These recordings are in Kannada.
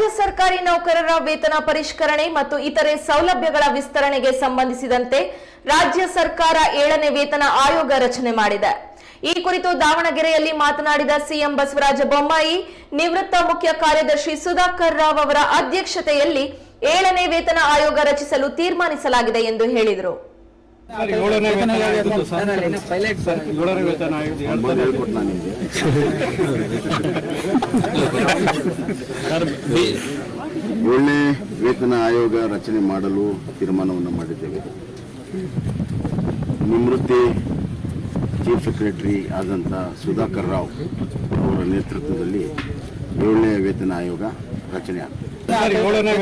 ರಾಜ್ಯ ಸರ್ಕಾರಿ ನೌಕರರ ವೇತನ ಪರಿಷ್ಕರಣೆ ಮತ್ತು ಇತರೆ ಸೌಲಭ್ಯಗಳ ವಿಸ್ತರಣೆಗೆ ಸಂಬಂಧಿಸಿದಂತೆ ರಾಜ್ಯ ಸರ್ಕಾರ 7ನೇ ವೇತನ ಆಯೋಗ ರಚನೆ ಮಾಡಿದೆ. ಈ ಕುರಿತು ದಾವಣಗೆರೆಯಲ್ಲಿ ಮಾತನಾಡಿದ ಸಿಎಂ ಬಸವರಾಜ ಬೊಮ್ಮಾಯಿ, ನಿವೃತ್ತ ಮುಖ್ಯ ಕಾರ್ಯದರ್ಶಿ ಸುಧಾಕರ್ ರಾವ್ ಅವರ ಅಧ್ಯಕ್ಷತೆಯಲ್ಲಿ 7ನೇ ವೇತನ ಆಯೋಗ ರಚಿಸಲು ತೀರ್ಮಾನಿಸಲಾಗಿದೆ ಎಂದು ಹೇಳಿದರು. ಏಳನೇ ವೇತನ ಆಯೋಗ ರಚನೆ ಮಾಡಲು ತೀರ್ಮಾನವನ್ನು ಮಾಡಿದ್ದೇವೆ. ನಿವೃತ್ತ ಚೀಫ್ ಸೆಕ್ರೆಟರಿ ಆದಂಥ ಸುಧಾಕರ್ ರಾವ್ ಅವರ ನೇತೃತ್ವದಲ್ಲಿ 7ನೇ ವೇತನ ಆಯೋಗ ರಚನೆ ಆಗಿದೆ. ಏಳನೇ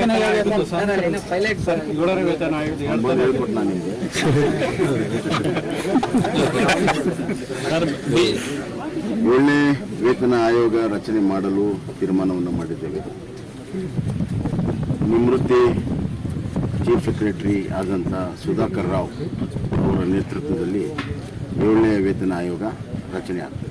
ವೇತನ ಆಯೋಗ ರಚನೆ ಮಾಡಲು ತೀರ್ಮಾನವನ್ನು ಮಾಡಿದ್ದೇವೆ. ನಿವೃತ್ತ ಚೀಫ್ ಸೆಕ್ರೆಟರಿ ಆದಂಥ ಸುಧಾಕರ್ ರಾವ್ ಅವರ ನೇತೃತ್ವದಲ್ಲಿ 7ನೇ ವೇತನ ಆಯೋಗ ರಚನೆ ಆಗಿದೆ.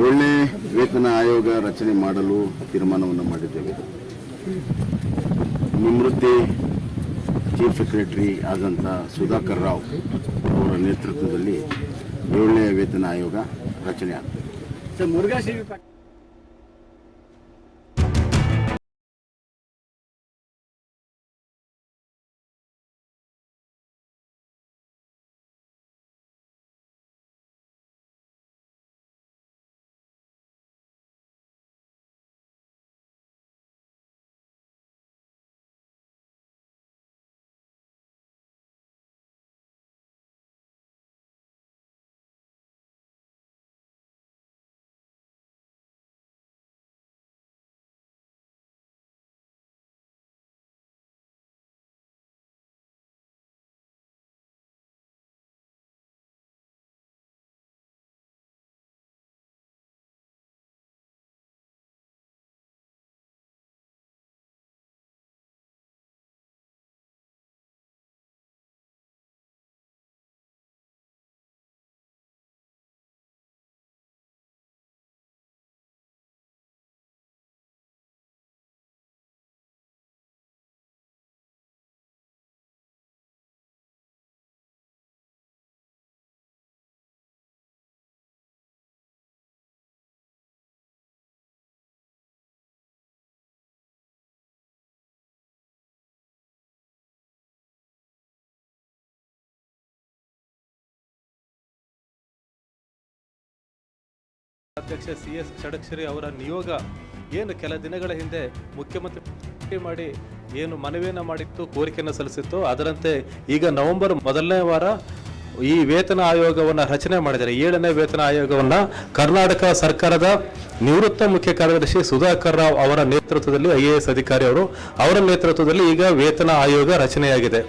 ಏಳನೇ ವೇತನ ಆಯೋಗ ರಚನೆ ಮಾಡಲು ತೀರ್ಮಾನವನ್ನು ಮಾಡಿದ್ದೇವೆ. ನಿವೃತ್ತ ಚೀಫ್ ಸೆಕ್ರೆಟರಿ ಆದಂಥ ಸುಧಾಕರ್ ರಾವ್ ಅವರ ನೇತೃತ್ವದಲ್ಲಿ 7ನೇ ವೇತನ ಆಯೋಗ ರಚನೆ ಆಗಿದೆ. ಅಧ್ಯಕ್ಷ CS ಷಡಕ್ಷರಿ ಅವರ ನಿಯೋಗ ಏನು ಕೆಲ ದಿನಗಳ ಹಿಂದೆ ಮುಖ್ಯಮಂತ್ರಿ ಮಾಡಿ ಏನು ಮನವಿಯನ್ನು ಮಾಡಿತ್ತು, ಕೋರಿಕೆಯನ್ನು ಸಲ್ಲಿಸಿತ್ತು, ಅದರಂತೆ ಈಗ ನವೆಂಬರ್ ಮೊದಲನೇ ವಾರ ಈ ವೇತನ ಆಯೋಗವನ್ನು ರಚನೆ ಮಾಡಿದ್ದಾರೆ. 7ನೇ ವೇತನ ಆಯೋಗವನ್ನು ಕರ್ನಾಟಕ ಸರ್ಕಾರದ ನಿವೃತ್ತ ಮುಖ್ಯ ಕಾರ್ಯದರ್ಶಿ ಸುಧಾಕರ್ ರಾವ್ ಅವರ ನೇತೃತ್ವದಲ್ಲಿ IAS ಅಧಿಕಾರಿ ಅವರ ನೇತೃತ್ವದಲ್ಲಿ ಈಗ ವೇತನ ಆಯೋಗ ರಚನೆಯಾಗಿದೆ.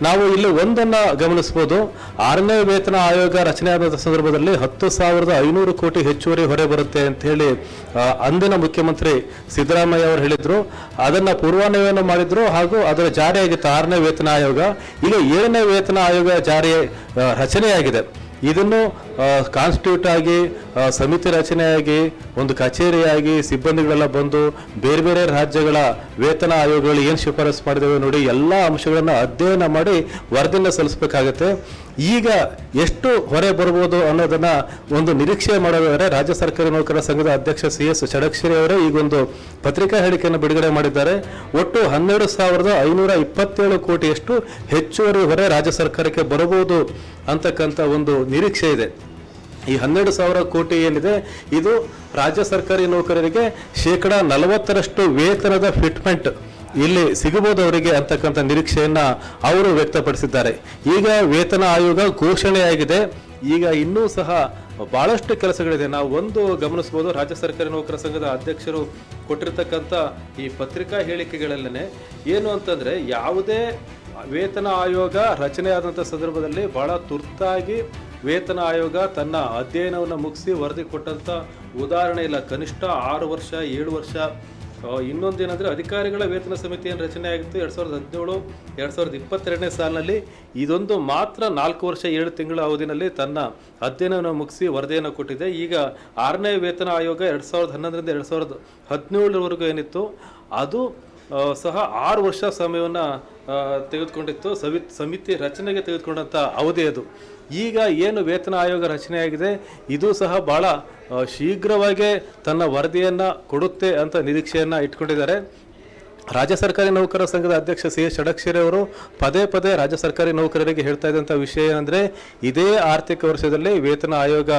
ನಾವು ಇಲ್ಲಿ ಒಂದನ್ನ ಗಮನಿಸಬಹುದು. 6ನೇ ವೇತನ ಆಯೋಗ ರಚನೆ ಆದ ಸಂದರ್ಭದಲ್ಲಿ 10,500 ಕೋಟಿ ಹೆಚ್ಚುವರಿ ಹೊರೆ ಬರುತ್ತೆ ಅಂತ ಹೇಳಿ ಅಂದಿನ ಮುಖ್ಯಮಂತ್ರಿ ಸಿದ್ದರಾಮಯ್ಯ ಅವರು ಹೇಳಿದ್ರು. ಅದನ್ನ ಪೂರ್ವಾನ್ವಯವನ್ನು ಮಾಡಿದ್ರು ಹಾಗೂ ಅದರ ಜಾರಿಯಾಗಿತ್ತು 6ನೇ ವೇತನ ಆಯೋಗ. ಈಗ 7ನೇ ವೇತನ ಆಯೋಗ ರಚನೆಯಾಗಿದೆ. ಇದನ್ನು ಕಾನ್ಸ್ಟಿಟ್ಯೂಟ್ ಆಗಿ ಸಮಿತಿ ರಚನೆಯಾಗಿ ಒಂದು ಕಚೇರಿಯಾಗಿ ಸಿಬ್ಬಂದಿಗಳೆಲ್ಲ ಬಂದು ಬೇರೆ ಬೇರೆ ರಾಜ್ಯಗಳ ವೇತನ ಆಯೋಗಗಳು ಏನು ಶಿಫಾರಸು ಮಾಡಿದ್ದೇವೆ ನೋಡಿ ಎಲ್ಲ ಅಂಶಗಳನ್ನು ಅಧ್ಯಯನ ಮಾಡಿ ವರದಿಯನ್ನು ಸಲ್ಲಿಸಬೇಕಾಗತ್ತೆ. ಈಗ ಎಷ್ಟು ಹೊರೆ ಬರ್ಬೋದು ಅನ್ನೋದನ್ನ ಒಂದು ನಿರೀಕ್ಷೆ ಮಾಡೋದಾದರೆ ರಾಜ್ಯ ಸರ್ಕಾರಿ ನೌಕರರ ಸಂಘದ ಅಧ್ಯಕ್ಷ CS ಷಡಕ್ಷರಿ ಅವರೇ ಈಗೊಂದು ಪತ್ರಿಕಾ ಹೇಳಿಕೆಯನ್ನು ಬಿಡುಗಡೆ ಮಾಡಿದ್ದಾರೆ. ಒಟ್ಟು 12,527 ಕೋಟಿಯಷ್ಟು ಹೆಚ್ಚುವರಿ ಹೊರೆ ರಾಜ್ಯ ಸರ್ಕಾರಕ್ಕೆ ಬರಬಹುದು ಅಂತಕ್ಕಂಥ ಒಂದು ನಿರೀಕ್ಷೆ ಇದೆ. ಈ 12,000 ಕೋಟಿ ಏನಿದೆ ಇದು ರಾಜ್ಯ ಸರ್ಕಾರಿ ನೌಕರರಿಗೆ 40% ವೇತನದ ಫಿಟ್ಮೆಂಟ್ ಇಲ್ಲಿ ಸಿಗಬಹುದು ಅವರಿಗೆ ಅಂತಕ್ಕಂಥ ನಿರೀಕ್ಷೆಯನ್ನ ಅವರು ವ್ಯಕ್ತಪಡಿಸಿದ್ದಾರೆ. ಈಗ ವೇತನ ಆಯೋಗ ಘೋಷಣೆಯಾಗಿದೆ. ಈಗ ಇನ್ನೂ ಸಹ ಬಹಳಷ್ಟು ಕೆಲಸಗಳಿದೆ. ನಾವು ಒಂದು ಗಮನಿಸಬಹುದು, ರಾಜ್ಯ ಸರ್ಕಾರಿ ನೌಕರರ ಸಂಘದ ಅಧ್ಯಕ್ಷರು ಕೊಟ್ಟಿರ್ತಕ್ಕಂಥ ಈ ಪತ್ರಿಕಾ ಹೇಳಿಕೆಗಳಲ್ಲೇ ಏನು ಅಂತಂದ್ರೆ, ಯಾವುದೇ ವೇತನ ಆಯೋಗ ರಚನೆ ಆದಂಥ ಸಂದರ್ಭದಲ್ಲಿ ಬಹಳ ತುರ್ತಾಗಿ ವೇತನ ಆಯೋಗ ತನ್ನ ಅಧ್ಯಯನವನ್ನು ಮುಗಿಸಿ ವರದಿ ಕೊಟ್ಟಂತ ಉದಾಹರಣೆ ಇಲ್ಲ. ಕನಿಷ್ಠ 6 ವರ್ಷ 7 ವರ್ಷ ಇನ್ನೊಂದೇನೆಂದರೆ ಅಧಿಕಾರಿಗಳ ವೇತನ ಸಮಿತಿಯನ್ನು ರಚನೆ ಆಗಿತ್ತು 2017-2022ನೇ ಸಾಲಿನಲ್ಲಿ. ಇದೊಂದು ಮಾತ್ರ 4 ವರ್ಷ 7 ತಿಂಗಳ ಅವಧಿನಲ್ಲಿ ತನ್ನ ಅಧ್ಯಯನವನ್ನು ಮುಗಿಸಿ ವರದಿಯನ್ನು ಕೊಟ್ಟಿದೆ. ಈಗ 6ನೇ ವೇತನ ಆಯೋಗ 2011ರಿಂದ 2017ರವರೆಗೂ ಏನಿತ್ತು ಅದು ಸಹ 6 ವರ್ಷ ಸಮಯವನ್ನು ತೆಗೆದುಕೊಂಡಿತ್ತು. ಸಮಿತಿ ರಚನೆಗೆ ತೆಗೆದುಕೊಂಡಂಥ ಅವಧಿ ಅದು. ಈಗ ಏನು ವೇತನ ಆಯೋಗ ರಚನೆಯಾಗಿದೆ ಇದು ಸಹ ಭಾಳ ಶೀಘ್ರವಾಗಿ ತನ್ನ ವರದಿಯನ್ನು ಕೊಡುತ್ತೆ ಅಂತ ನಿರೀಕ್ಷೆಯನ್ನು ಇಟ್ಕೊಂಡಿದ್ದಾರೆ. ರಾಜ್ಯ ಸರ್ಕಾರಿ ನೌಕರರ ಸಂಘದ ಅಧ್ಯಕ್ಷ ಸಿ.ಎಸ್. ಷಡಕ್ಷರಿ ಅವರು ಪದೇ ಪದೇ ರಾಜ್ಯ ಸರ್ಕಾರಿ ನೌಕರರಿಗೆ ಹೇಳ್ತಾ ಇದ್ದಂಥ ವಿಷಯ ಏನಂದರೆ, ಇದೇ ಆರ್ಥಿಕ ವರ್ಷದಲ್ಲಿ ವೇತನ ಆಯೋಗ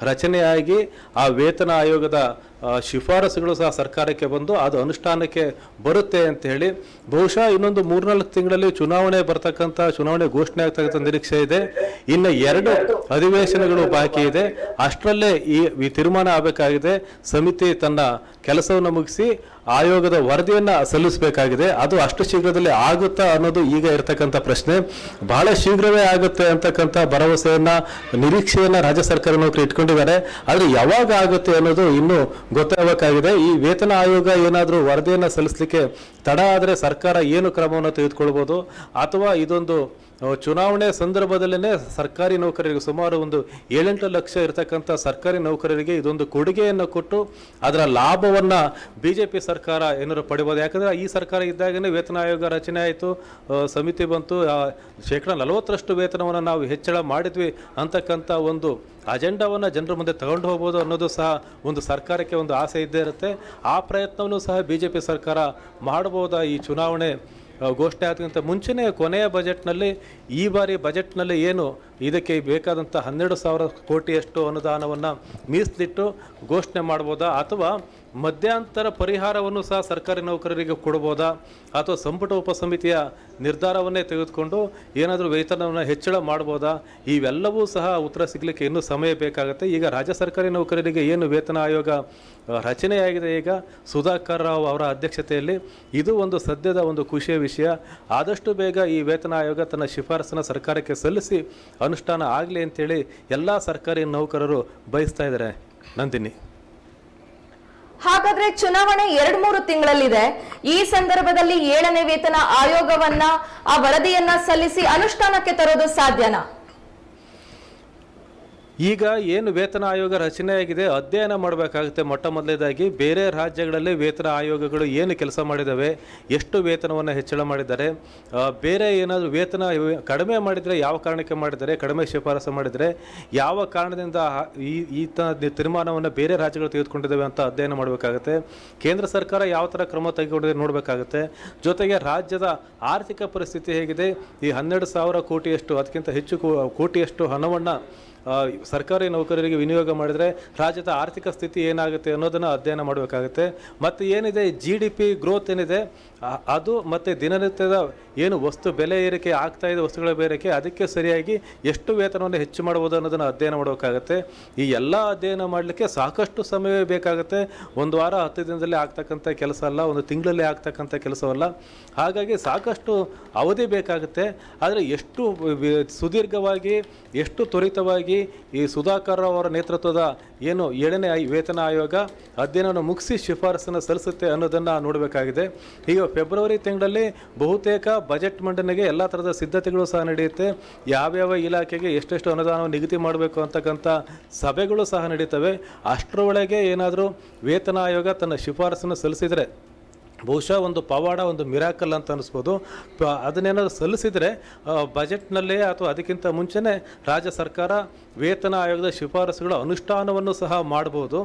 ರಚನೆಯಾಗಿ ಆ ವೇತನ ಆಯೋಗದ ಶಿಫಾರಸುಗಳು ಸಹ ಸರ್ಕಾರಕ್ಕೆ ಬಂದು ಅದು ಅನುಷ್ಠಾನಕ್ಕೆ ಬರುತ್ತೆ ಅಂತ ಹೇಳಿ. ಬಹುಶಃ ಇನ್ನೊಂದು 3-4 ತಿಂಗಳಲ್ಲಿ ಚುನಾವಣೆ ಘೋಷಣೆ ಆಗ್ತಕ್ಕಂಥ ನಿರೀಕ್ಷೆ ಇದೆ. ಇನ್ನು 2 ಅಧಿವೇಶನಗಳು ಬಾಕಿ ಇದೆ. ಅಷ್ಟರಲ್ಲೇ ಈ ತೀರ್ಮಾನ ಆಗಬೇಕಾಗಿದೆ. ಸಮಿತಿ ತನ್ನ ಕೆಲಸವನ್ನು ಮುಗಿಸಿ ಆಯೋಗದ ವರದಿಯನ್ನು ಸಲ್ಲಿಸಬೇಕಾಗಿದೆ. ಅದು ಅಷ್ಟು ಶೀಘ್ರದಲ್ಲಿ ಆಗುತ್ತಾ ಅನ್ನೋದು ಈಗ ಇರತಕ್ಕಂಥ ಪ್ರಶ್ನೆ. ಬಹಳ ಶೀಘ್ರವೇ ಆಗುತ್ತೆ ಅಂತಕ್ಕಂಥ ಭರವಸೆಯನ್ನ ನಿರೀಕ್ಷೆಯನ್ನ ರಾಜ್ಯ ಸರ್ಕಾರ ನೌಕರರು ಇಟ್ಕೊಂಡಿದ್ದಾರೆ. ಆದರೆ ಯಾವಾಗ ಆಗುತ್ತೆ ಅನ್ನೋದು ಇನ್ನೂ ಗೊತ್ತಾಗಬೇಕಾಗಿದೆ. ಈ ವೇತನ ಆಯೋಗ ಏನಾದರೂ ವರದಿಯನ್ನು ಸಲ್ಲಿಸಲಿಕ್ಕೆ ತಡ ಆದರೆ ಸರ್ಕಾರ ಏನು ಕ್ರಮವನ್ನು ತೆಗೆದುಕೊಳ್ಬೋದು, ಅಥವಾ ಇದೊಂದು ಚುನಾವಣೆ ಸಂದರ್ಭದಲ್ಲೇ ಸರ್ಕಾರಿ ನೌಕರರಿಗೆ ಸುಮಾರು ಒಂದು 7-8 ಲಕ್ಷ ಇರತಕ್ಕಂಥ ಸರ್ಕಾರಿ ನೌಕರರಿಗೆ ಇದೊಂದು ಕೊಡುಗೆಯನ್ನು ಕೊಟ್ಟು ಅದರ ಲಾಭವನ್ನು BJP ಸರ್ಕಾರ ಏನಾದ್ರು ಪಡಿಬೋದು. ಯಾಕಂದರೆ ಈ ಸರ್ಕಾರ ಇದ್ದಾಗಲೇ ವೇತನ ಆಯೋಗ ರಚನೆ ಆಯಿತು, ಸಮಿತಿ ಬಂತು, 40% ವೇತನವನ್ನು ನಾವು ಹೆಚ್ಚಳ ಮಾಡಿದ್ವಿ ಅಂತಕ್ಕಂಥ ಒಂದು ಅಜೆಂಡಾವನ್ನು ಜನರ ಮುಂದೆ ತಗೊಂಡು ಹೋಗ್ಬೋದು ಅನ್ನೋದು ಸಹ ಒಂದು ಸರ್ಕಾರಕ್ಕೆ ಒಂದು ಆಸೆ ಇದ್ದೇ ಇರುತ್ತೆ. ಆ ಪ್ರಯತ್ನವನ್ನು ಸಹ BJP ಸರ್ಕಾರ ಮಾಡ್ಬೋದಾ ಈ ಚುನಾವಣೆ ಘೋಷಣೆ ಆದಕ್ಕಿಂತ ಮುಂಚೆನೇ ಕೊನೆಯ ಬಜೆಟ್ನಲ್ಲಿ, ಈ ಬಾರಿ ಬಜೆಟ್ನಲ್ಲಿ ಏನು ಇದಕ್ಕೆ ಬೇಕಾದಂಥ 12,000 ಕೋಟಿಯಷ್ಟು ಅನುದಾನವನ್ನು ಮೀಸಲಿಟ್ಟು ಘೋಷಣೆ ಮಾಡ್ಬೋದಾ, ಅಥವಾ ಮಧ್ಯಂತರ ಪರಿಹಾರವನ್ನು ಸಹ ಸರ್ಕಾರಿ ನೌಕರರಿಗೆ ಕೊಡ್ಬೋದಾ, ಅಥವಾ ಸಂಪುಟ ಉಪಸಮಿತಿಯ ನಿರ್ಧಾರವನ್ನೇ ತೆಗೆದುಕೊಂಡು ಏನಾದರೂ ವೇತನವನ್ನು ಹೆಚ್ಚಳ ಮಾಡ್ಬೋದಾ, ಇವೆಲ್ಲವೂ ಸಹ ಉತ್ತರ ಸಿಗಲಿಕ್ಕೆ ಇನ್ನೂ ಸಮಯ ಬೇಕಾಗುತ್ತೆ. ಈಗ ರಾಜ್ಯ ಸರ್ಕಾರಿ ನೌಕರರಿಗೆ ಏನು ವೇತನ ಆಯೋಗ ರಚನೆಯಾಗಿದೆ ಈಗ ಸುಧಾಕರ್ ರಾವ್ ಅವರ ಅಧ್ಯಕ್ಷತೆಯಲ್ಲಿ, ಇದು ಒಂದು ಸದ್ಯದ ಒಂದು ಖುಷಿಯ ವಿಷಯ. ಆದಷ್ಟು ಬೇಗ ಈ ವೇತನ ಆಯೋಗ ತನ್ನ ಶಿಫಾರಸನ್ನು ಸರ್ಕಾರಕ್ಕೆ ಸಲ್ಲಿಸಿ ಅನುಷ್ಠಾನ ಆಗಲಿ ಅಂತೇಳಿ ಎಲ್ಲ ಸರ್ಕಾರಿ ನೌಕರರು ಬಯಸ್ತಾ ಇದ್ದಾರೆ. ನಂದಿನಿ, ಹಾಗಾದ್ರೆ ಚುನಾವಣೆ 2-3 ತಿಂಗಳಲ್ಲಿದೆ. ಈ ಸಂದರ್ಭದಲ್ಲಿ 7ನೇ ವೇತನ ಆಯೋಗವನ್ನ ಆ ವರದಿಯನ್ನ ಸಲ್ಲಿಸಿ ಅನುಷ್ಠಾನಕ್ಕೆ ತರೋದು ಸಾಧ್ಯನಾ? ಈಗ ಏನು ವೇತನ ಆಯೋಗ ರಚನೆಯಾಗಿದೆ ಅಧ್ಯಯನ ಮಾಡಬೇಕಾಗುತ್ತೆ. ಮೊಟ್ಟ ಮೊದಲನೇದಾಗಿ ಬೇರೆ ರಾಜ್ಯಗಳಲ್ಲಿ ವೇತನ ಆಯೋಗಗಳು ಏನು ಕೆಲಸ ಮಾಡಿದ್ದಾವೆ, ಎಷ್ಟು ವೇತನವನ್ನು ಹೆಚ್ಚಳ ಮಾಡಿದ್ದಾರೆ, ಬೇರೆ ಏನಾದರೂ ವೇತನ ಕಡಿಮೆ ಮಾಡಿದರೆ ಯಾವ ಕಾರಣಕ್ಕೆ ಮಾಡಿದ್ದಾರೆ, ಕಡಿಮೆ ಶಿಫಾರಸು ಮಾಡಿದರೆ ಯಾವ ಕಾರಣದಿಂದ ಈ ತೀರ್ಮಾನವನ್ನು ಬೇರೆ ರಾಜ್ಯಗಳು ತೆಗೆದುಕೊಂಡಿದ್ದಾವೆ ಅಂತ ಅಧ್ಯಯನ ಮಾಡಬೇಕಾಗುತ್ತೆ. ಕೇಂದ್ರ ಸರ್ಕಾರ ಯಾವ ಥರ ಕ್ರಮ ತೆಗೆದುಕೊಂಡಿದೆ ನೋಡಬೇಕಾಗುತ್ತೆ. ಜೊತೆಗೆ ರಾಜ್ಯದ ಆರ್ಥಿಕ ಪರಿಸ್ಥಿತಿ ಹೇಗಿದೆ, ಈ 12,000 ಕೋಟಿಯಷ್ಟು ಅದಕ್ಕಿಂತ ಹೆಚ್ಚು ಕೋಟಿಯಷ್ಟು ಹಣವನ್ನು ಸರ್ಕಾರಿ ನೌಕರರಿಗೆ ವಿನಿಯೋಗ ಮಾಡಿದರೆ ರಾಜ್ಯದ ಆರ್ಥಿಕ ಸ್ಥಿತಿ ಏನಾಗುತ್ತೆ ಅನ್ನೋದನ್ನು ಅಧ್ಯಯನ ಮಾಡಬೇಕಾಗುತ್ತೆ. ಮತ್ತು ಏನಿದೆ GDP ಗ್ರೋತ್ ಏನಿದೆ ಅದು, ಮತ್ತು ದಿನನಿತ್ಯದ ಏನು ವಸ್ತು ಬೆಲೆ ಏರಿಕೆ ಆಗ್ತಾ ಇದೆ, ವಸ್ತುಗಳ ಬೇರಿಕೆ, ಅದಕ್ಕೆ ಸರಿಯಾಗಿ ಎಷ್ಟು ವೇತನವನ್ನು ಹೆಚ್ಚು ಮಾಡ್ಬೋದು ಅನ್ನೋದನ್ನು ಅಧ್ಯಯನ ಮಾಡಬೇಕಾಗುತ್ತೆ. ಈ ಎಲ್ಲ ಅಧ್ಯಯನ ಮಾಡಲಿಕ್ಕೆ ಸಾಕಷ್ಟು ಸಮಯವೇ ಬೇಕಾಗುತ್ತೆ. 1 ವಾರ 10 ದಿನದಲ್ಲಿ ಆಗ್ತಕ್ಕಂಥ ಕೆಲಸ ಅಲ್ಲ, 1 ತಿಂಗಳಲ್ಲಿ ಆಗ್ತಕ್ಕಂಥ ಕೆಲಸವಲ್ಲ. ಹಾಗಾಗಿ ಸಾಕಷ್ಟು ಅವಧಿ ಬೇಕಾಗುತ್ತೆ. ಆದರೆ ಎಷ್ಟು ಸುದೀರ್ಘವಾಗಿ, ಎಷ್ಟು ತ್ವರಿತವಾಗಿ ಈ ಸುಧಾಕರ್ ಅವರ ನೇತೃತ್ವದ ಏನು 7ನೇ ವೇತನ ಆಯೋಗ ಅಧ್ಯಯನವನ್ನು ಮುಗಿಸಿ ಶಿಫಾರಸನ್ನು ಸಲ್ಲಿಸುತ್ತೆ ಅನ್ನೋದನ್ನು ನೋಡಬೇಕಾಗಿದೆ. ಈಗ ಫೆಬ್ರವರಿ ತಿಂಗಳಲ್ಲಿ ಬಹುತೇಕ ಬಜೆಟ್ ಮಂಡನೆಗೆ ಎಲ್ಲ ಥರದ ಸಿದ್ಧತೆಗಳು ಸಹ ನಡೆಯುತ್ತೆ. ಯಾವ್ಯಾವ ಇಲಾಖೆಗೆ ಎಷ್ಟೆಷ್ಟು ಅನುದಾನವನ್ನು ನಿಗದಿ ಮಾಡಬೇಕು ಅಂತಕ್ಕಂಥ ಸಭೆಗಳು ಸಹ ನಡೀತವೆ. ಅಷ್ಟರೊಳಗೆ ಏನಾದರೂ ವೇತನ ಆಯೋಗ ತನ್ನ ಶಿಫಾರಸನ್ನು ಸಲ್ಲಿಸಿದರೆ ಬಹುಶಃ ಒಂದು ಪವಾಡ, ಒಂದು ಮಿರಾಕಲ್ ಅಂತ ಅನ್ನಿಸ್ಬೋದು. ಅದನ್ನೇನಾದರೂ ಸಲ್ಲಿಸಿದರೆ ಬಜೆಟ್ನಲ್ಲೇ ಅಥವಾ ಅದಕ್ಕಿಂತ ಮುಂಚೆನೇ ರಾಜ್ಯ ಸರ್ಕಾರ ವೇತನ ಆಯೋಗದ ಶಿಫಾರಸುಗಳ ಅನುಷ್ಠಾನವನ್ನು ಸಹ ಮಾಡ್ಬೋದು.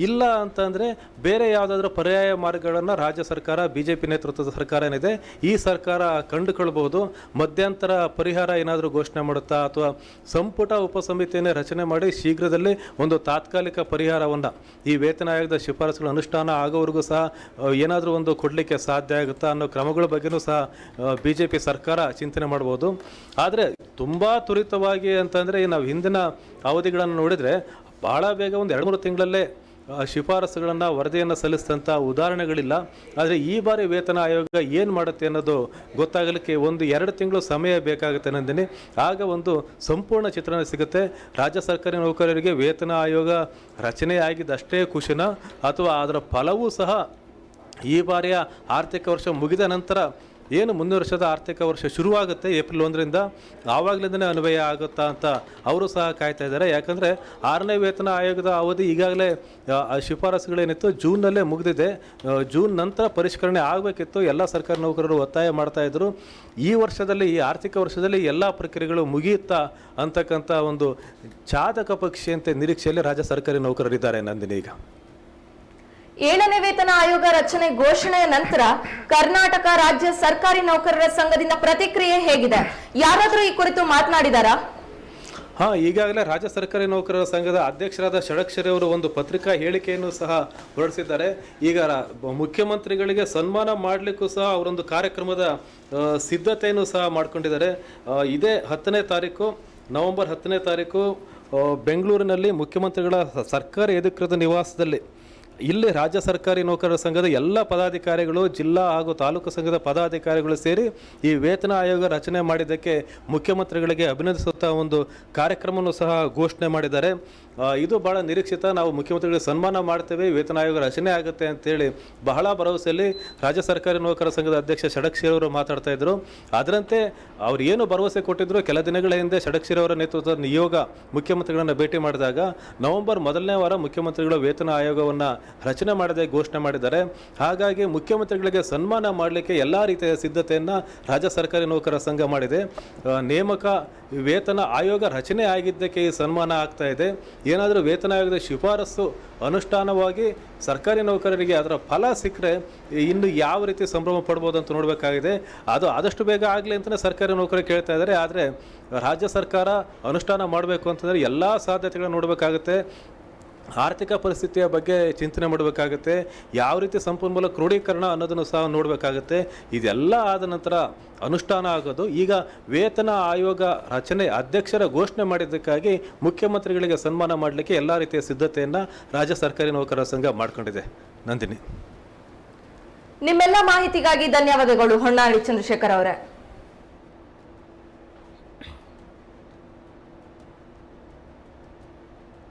ಇಲ್ಲ ಅಂತಂದರೆ ಬೇರೆ ಯಾವುದಾದ್ರೂ ಪರ್ಯಾಯ ಮಾರ್ಗಗಳನ್ನು ರಾಜ್ಯ ಸರ್ಕಾರ, BJP ನೇತೃತ್ವದ ಸರ್ಕಾರ ಏನಿದೆ ಈ ಸರ್ಕಾರ ಕಂಡುಕೊಳ್ಬೋದು. ಮಧ್ಯಂತರ ಪರಿಹಾರ ಏನಾದರೂ ಘೋಷಣೆ ಮಾಡುತ್ತಾ, ಅಥವಾ ಸಂಪುಟ ಉಪಸಮಿತಿಯನ್ನೇ ರಚನೆ ಮಾಡಿ ಶೀಘ್ರದಲ್ಲಿ ಒಂದು ತಾತ್ಕಾಲಿಕ ಪರಿಹಾರವನ್ನು ಈ ವೇತನ ಆಯೋಗದ ಶಿಫಾರಸುಗಳ ಅನುಷ್ಠಾನ ಆಗೋವರೆಗೂ ಸಹ ಏನಾದರೂ ಒಂದು ಕೊಡಲಿಕ್ಕೆ ಸಾಧ್ಯ ಆಗುತ್ತಾ ಅನ್ನೋ ಕ್ರಮಗಳ ಬಗ್ಗೆನೂ ಸಹ BJP ಸರ್ಕಾರ ಚಿಂತನೆ ಮಾಡ್ಬೋದು. ಆದರೆ ತುಂಬ ತ್ವರಿತವಾಗಿ ಅಂತಂದರೆ ನಾವು ಹಿಂದಿನ ಅವಧಿಗಳನ್ನು ನೋಡಿದರೆ ಭಾಳ ಬೇಗ ಒಂದು 2-3 ತಿಂಗಳಲ್ಲೇ ಶಿಫಾರಸುಗಳನ್ನು, ವರದಿಯನ್ನು ಸಲ್ಲಿಸಿದಂಥ ಉದಾಹರಣೆಗಳಿಲ್ಲ. ಆದರೆ ಈ ಬಾರಿ ವೇತನ ಆಯೋಗ ಏನು ಮಾಡುತ್ತೆ ಅನ್ನೋದು ಗೊತ್ತಾಗಲಿಕ್ಕೆ 1-2 ತಿಂಗಳು ಸಮಯ ಬೇಕಾಗುತ್ತೆ ನಂದಿನಿ. ಆಗ ಒಂದು ಸಂಪೂರ್ಣ ಚಿತ್ರಣ ಸಿಗುತ್ತೆ. ರಾಜ್ಯ ಸರ್ಕಾರಿ ನೌಕರರಿಗೆ ವೇತನ ಆಯೋಗ ರಚನೆಯಾಗಿದ್ದಷ್ಟೇ ಖುಷಿನ, ಅಥವಾ ಅದರ ಫಲವೂ ಸಹ ಈ ಬಾರಿಯ ಆರ್ಥಿಕ ವರ್ಷ ಮುಗಿದ ನಂತರ ಏನು ಮುಂದಿನ ವರ್ಷದ ಆರ್ಥಿಕ ವರ್ಷ ಶುರುವಾಗುತ್ತೆ ಏಪ್ರಿಲ್ 1ರಿಂದ, ಆವಾಗಲಿಂದನೇ ಅನ್ವಯ ಆಗುತ್ತಾ ಅಂತ ಅವರು ಸಹ ಕಾಯ್ತಾ ಇದ್ದಾರೆ. ಯಾಕಂದರೆ 6ನೇ ವೇತನ ಆಯೋಗದ ಅವಧಿ ಈಗಾಗಲೇ ಶಿಫಾರಸುಗಳೇನಿತ್ತು ಜೂನ್ನಲ್ಲೇ ಮುಗಿದಿದೆ. ಜೂನ್ ನಂತರ ಪರಿಷ್ಕರಣೆ ಆಗಬೇಕಿತ್ತು. ಎಲ್ಲ ಸರ್ಕಾರಿ ನೌಕರರು ಒತ್ತಾಯ ಮಾಡ್ತಾಯಿದ್ರು. ಈ ವರ್ಷದಲ್ಲಿ, ಈ ಆರ್ಥಿಕ ವರ್ಷದಲ್ಲಿ ಎಲ್ಲ ಪ್ರಕ್ರಿಯೆಗಳು ಮುಗಿಯುತ್ತಾ ಅಂತಕ್ಕಂಥ ಒಂದು ಚಾತಕ ಪಕ್ಷಿಯಂತೆ ನಿರೀಕ್ಷೆಯಲ್ಲಿ ರಾಜ್ಯ ಸರ್ಕಾರಿ ನೌಕರರಿದ್ದಾರೆ. ನಂದಿನಿ, ಈಗ 7ನೇ ವೇತನ ಆಯೋಗ ರಚನೆ ಘೋಷಣೆಯ ನಂತರ ಕರ್ನಾಟಕ ರಾಜ್ಯ ಸರ್ಕಾರಿ ನೌಕರರ ಸಂಘದಿಂದ ಪ್ರತಿಕ್ರಿಯೆ ಹೇಗಿದೆ? ಯಾರಾದರೂ ಈ ಕುರಿತು ಮಾತನಾಡಿದಾರಾ? ಈಗಾಗಲೇ ರಾಜ್ಯ ಸರ್ಕಾರಿ ನೌಕರರ ಸಂಘದ ಅಧ್ಯಕ್ಷರಾದ ಷಡಕ್ಷರಿ ಅವರು ಒಂದು ಪತ್ರಿಕಾ ಹೇಳಿಕೆಯನ್ನು ಸಹ ಹೊರಡಿಸಿದ್ದಾರೆ. ಈಗ ಮುಖ್ಯಮಂತ್ರಿಗಳಿಗೆ ಸನ್ಮಾನ ಮಾಡಲಿಕ್ಕೂ ಸಹ ಅವರೊಂದು ಕಾರ್ಯಕ್ರಮದ ಸಿದ್ಧತೆಯನ್ನು ಸಹ ಮಾಡಿಕೊಂಡಿದ್ದಾರೆ. ಇದೇ 10ನೇ ತಾರೀಕು, ನವೆಂಬರ್ 10ನೇ ತಾರೀಕು ಬೆಂಗಳೂರಿನಲ್ಲಿ ಮುಖ್ಯಮಂತ್ರಿಗಳ ಸರ್ಕಾರಿ ಅಧಿಕೃತ ನಿವಾಸದಲ್ಲಿ ಇಲ್ಲಿ ರಾಜ್ಯ ಸರ್ಕಾರಿ ನೌಕರರ ಸಂಘದ ಎಲ್ಲ ಪದಾಧಿಕಾರಿಗಳು, ಜಿಲ್ಲಾ ಹಾಗೂ ತಾಲೂಕು ಸಂಘದ ಪದಾಧಿಕಾರಿಗಳು ಸೇರಿ ಈ ವೇತನ ಆಯೋಗ ರಚನೆ ಮಾಡಿದ್ದಕ್ಕೆ ಮುಖ್ಯಮಂತ್ರಿಗಳಿಗೆ ಅಭಿನಂದಿಸುತ್ತಾ ಒಂದು ಕಾರ್ಯಕ್ರಮವನ್ನು ಸಹ ಘೋಷಣೆ ಮಾಡಿದ್ದಾರೆ. ಇದು ಬಹಳ ನಿರೀಕ್ಷಿತ. ನಾವು ಮುಖ್ಯಮಂತ್ರಿಗಳಿಗೆ ಸನ್ಮಾನ ಮಾಡ್ತೇವೆ, ವೇತನ ಆಯೋಗ ರಚನೆ ಆಗುತ್ತೆ ಅಂತೇಳಿ ಬಹಳ ಭರವಸೆಯಲ್ಲಿ ರಾಜ್ಯ ಸರ್ಕಾರಿ ನೌಕರರ ಸಂಘದ ಅಧ್ಯಕ್ಷ ಷಡಕ್ಷರಿ ಅವರು ಮಾತಾಡ್ತಾ ಇದ್ರು. ಅದರಂತೆ ಅವ್ರು ಏನು ಭರವಸೆ ಕೊಟ್ಟಿದ್ರು, ಕೆಲ ದಿನಗಳ ಹಿಂದೆ ಷಡಕ್ಷರಿ ಅವರ ನೇತೃತ್ವದ ನಿಯೋಗ ಮುಖ್ಯಮಂತ್ರಿಗಳನ್ನು ಭೇಟಿ ಮಾಡಿದಾಗ ನವೆಂಬರ್ 1ನೇ ವಾರ ಮುಖ್ಯಮಂತ್ರಿಗಳು ವೇತನ ಆಯೋಗವನ್ನು ರಚನೆ ಮಾಡದೆ ಘೋಷಣೆ ಮಾಡಿದ್ದಾರೆ. ಹಾಗಾಗಿ ಮುಖ್ಯಮಂತ್ರಿಗಳಿಗೆ ಸನ್ಮಾನ ಮಾಡಲಿಕ್ಕೆ ಎಲ್ಲ ರೀತಿಯ ಸಿದ್ಧತೆಯನ್ನು ರಾಜ್ಯ ಸರ್ಕಾರಿ ನೌಕರರ ಸಂಘ ಮಾಡಿದೆ. ನೇಮಕ ವೇತನ ಆಯೋಗ ರಚನೆ ಆಗಿದ್ದಕ್ಕೆ ಈ ಸನ್ಮಾನ ಆಗ್ತಾ ಇದೆ. ಏನಾದರೂ ವೇತನ ಆಯೋಗದ ಶಿಫಾರಸು ಅನುಷ್ಠಾನವಾಗಿ ಸರ್ಕಾರಿ ನೌಕರರಿಗೆ ಅದರ ಫಲ ಸಿಕ್ಕರೆ ಇನ್ನು ಯಾವ ರೀತಿ ಸಂಭ್ರಮ ಪಡ್ಬೋದು ಅಂತ ನೋಡಬೇಕಾಗಿದೆ. ಅದು ಆದಷ್ಟು ಬೇಗ ಆಗಲಿ ಅಂತಲೇ ಸರ್ಕಾರಿ ನೌಕರರು ಕೇಳ್ತಾ ಇದ್ದಾರೆ. ಆದರೆ ರಾಜ್ಯ ಸರ್ಕಾರ ಅನುಷ್ಠಾನ ಮಾಡಬೇಕು ಅಂತಂದರೆ ಎಲ್ಲ ಸಾಧ್ಯತೆಗಳನ್ನು ನೋಡಬೇಕಾಗುತ್ತೆ. ಆರ್ಥಿಕ ಪರಿಸ್ಥಿತಿಯ ಬಗ್ಗೆ ಚಿಂತನೆ ಮಾಡಬೇಕಾಗುತ್ತೆ. ಯಾವ ರೀತಿ ಸಂಪನ್ಮೂಲ ಕ್ರೋಢೀಕರಣ ಅನ್ನೋದನ್ನು ಸಹ ನೋಡಬೇಕಾಗುತ್ತೆ. ಇದೆಲ್ಲ ಆದ ನಂತರ ಅನುಷ್ಠಾನ ಆಗೋದು. ಈಗ ವೇತನ ಆಯೋಗ ರಚನೆ ಅಧ್ಯಕ್ಷರ ಘೋಷಣೆ ಮಾಡಿದ್ದಕ್ಕಾಗಿ ಮುಖ್ಯಮಂತ್ರಿಗಳಿಗೆ ಸನ್ಮಾನ ಮಾಡಲಿಕ್ಕೆ ಎಲ್ಲ ರೀತಿಯ ಸಿದ್ಧತೆಯನ್ನು ರಾಜ್ಯ ಸರ್ಕಾರಿ ನೌಕರರ ಸಂಘ ಮಾಡಿಕೊಂಡಿದೆ. ನಂದಿನಿ, ನಿಮ್ಮೆಲ್ಲ ಮಾಹಿತಿಗಾಗಿ ಧನ್ಯವಾದಗಳು ಹೊನ್ನಾಳಿ ಚಂದ್ರಶೇಖರ್ ಅವರೇ.